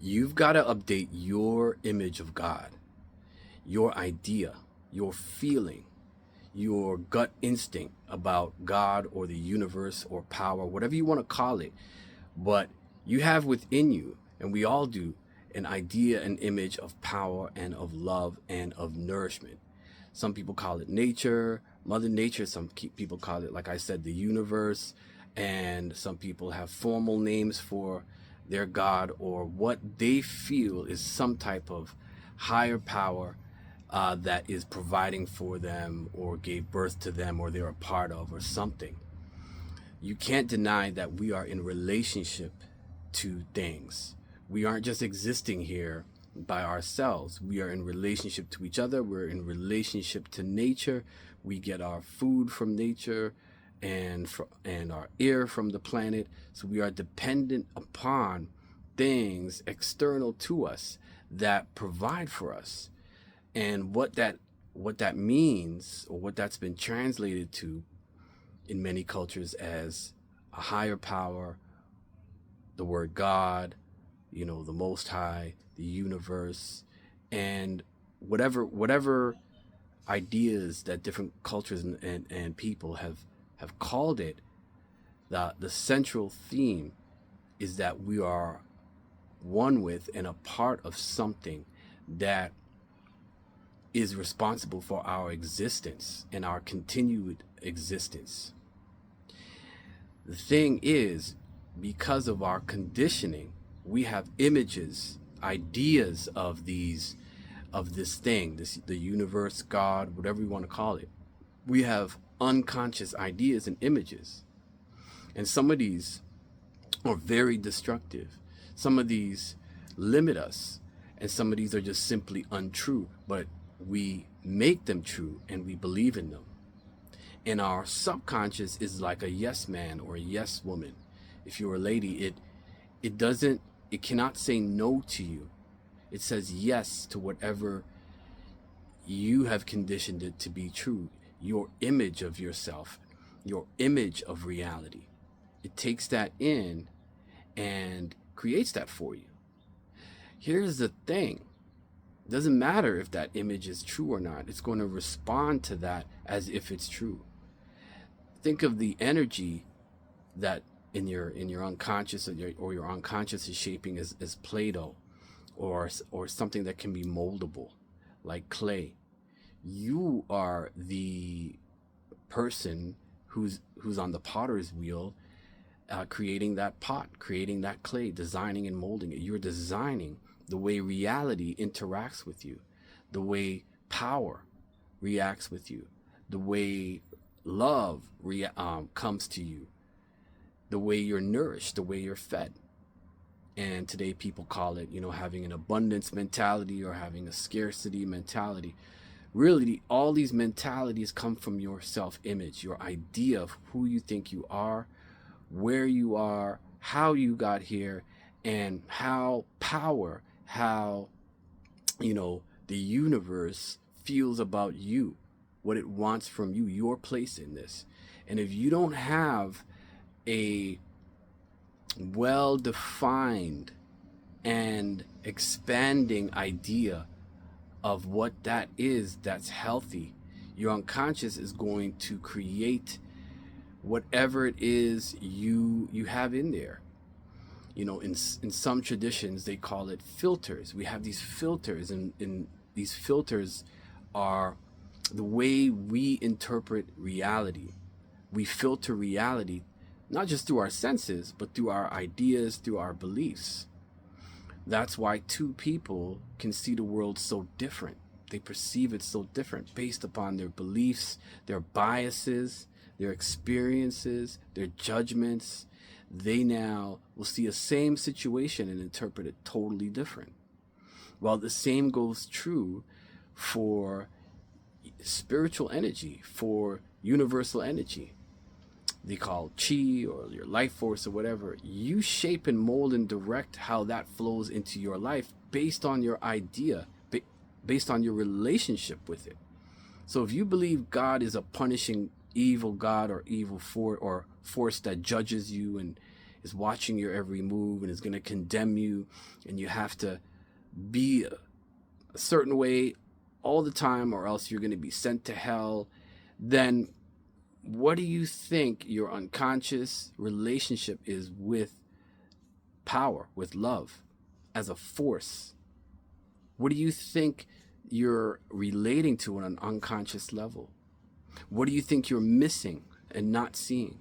You've got to update your image of God, your idea, your feeling, your gut instinct about God or the universe or power, whatever you want to call it. But you have within you, and we all do, an idea, an image of power and of love and of nourishment. Some people call it nature, Mother Nature. Some people call it, like I said, the universe. And some people have formal names for their God or what they feel is some type of higher power that is providing for them or gave birth to them or they're a part of or something. You can't deny that we are in relationship to things. We aren't just existing here by ourselves. We are in relationship to each other. We're in relationship to nature. We get our food from nature and our air from the planet. So we are dependent upon things external to us that provide for us. And what that means, or what that's been translated to in many cultures as a higher power, the word God, the Most High, the universe, and whatever ideas that different cultures and people have called it, the central theme is that we are one with and a part of something that is responsible for our existence and our continued existence. The thing is, because of our conditioning, we have images, ideas of this thing, the universe, God, whatever you want to call it. We have unconscious ideas and images. And some of these are very destructive. Some of these limit us, and some of these are just simply untrue, but we make them true and we believe in them. And our subconscious is like a yes man or a yes woman. If you're a lady, it cannot say no to you. It says yes to whatever you have conditioned it to be true. Your image of yourself, your image of reality. It takes that in and creates that for you. Here's the thing. It doesn't matter if that image is true or not. It's going to respond to that as if it's true. Think of the energy that in your unconscious or your unconscious is shaping as Play-Doh or something that can be moldable like clay. You are the person who's on the potter's wheel, creating that pot, creating that clay, designing and molding it. You're designing the way reality interacts with you, the way power reacts with you, the way love comes to you, the way you're nourished, the way you're fed. And today people call it, having an abundance mentality or having a scarcity mentality. Really, all these mentalities come from your self-image, your idea of who you think you are, where you are, how you got here, and how the universe feels about you, what it wants from you, your place in this. And if you don't have a well-defined and expanding idea of what that is that's healthy, your unconscious is going to create whatever it is you have in there. In some traditions they call it filters. We have these filters, and these filters are the way we interpret reality. We filter reality not just through our senses, but through our ideas, through our beliefs. That's why two people can see the world so different. They perceive it so different based upon their beliefs, their biases, their experiences, their judgments. They now will see a same situation and interpret it totally different. Well, the same goes true for spiritual energy, for universal energy. They call chi or your life force or whatever. You shape and mold and direct how that flows into your life based on your idea, based on your relationship with it. So if you believe God is a punishing evil God or evil force that judges you and is watching your every move and is going to condemn you, and you have to be a certain way all the time or else you're going to be sent to hell, then what do you think your unconscious relationship is with power, with love, as a force? What do you think you're relating to on an unconscious level? What do you think you're missing and not seeing?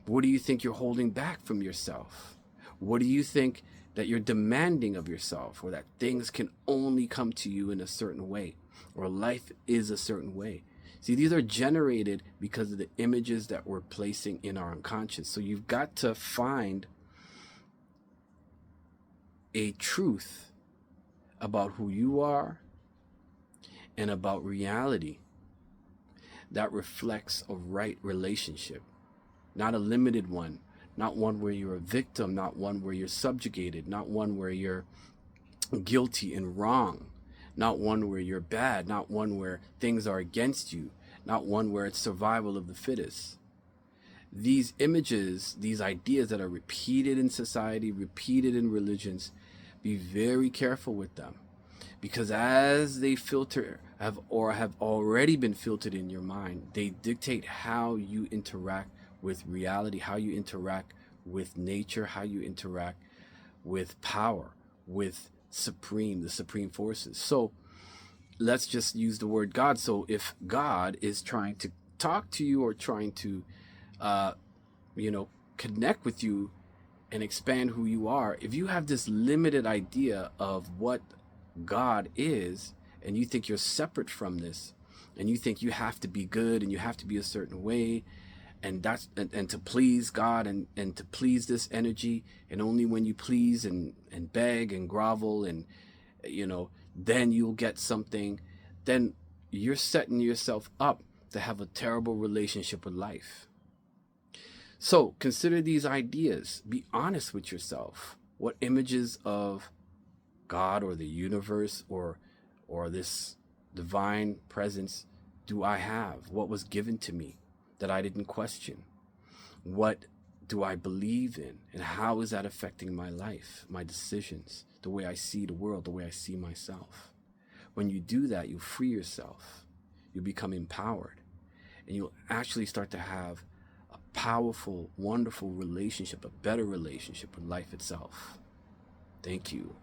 What do you think you're holding back from yourself? What do you think that you're demanding of yourself, or that things can only come to you in a certain way, or life is a certain way? See, these are generated because of the images that we're placing in our unconscious. So you've got to find a truth about who you are and about reality that reflects a right relationship, not a limited one, not one where you're a victim, not one where you're subjugated, not one where you're guilty and wrong, not one where you're bad, not one where things are against you, not one where it's survival of the fittest. These images, these ideas that are repeated in society, repeated in religions, be very careful with them, because as they filter have already been filtered in your mind, they dictate how you interact with reality, how you interact with nature, how you interact with power, with the supreme forces. So let's just use the word God. So if God is trying to talk to you or trying to connect with you and expand who you are, if you have this limited idea of what God is, and you think you're separate from this, and you think you have to be good and you have to be a certain way, and to please God and to please this energy, and only when you please and beg and grovel and then you'll get something, then you're setting yourself up to have a terrible relationship with life. So consider these ideas. Be honest with yourself. What images of God or the universe or this divine presence do I have? What was given to me that I didn't question? What do I believe in? And how is that affecting my life, my decisions, the way I see the world, the way I see myself? When you do that, you free yourself. You become empowered. And you'll actually start to have a powerful, wonderful relationship, a better relationship with life itself. Thank you.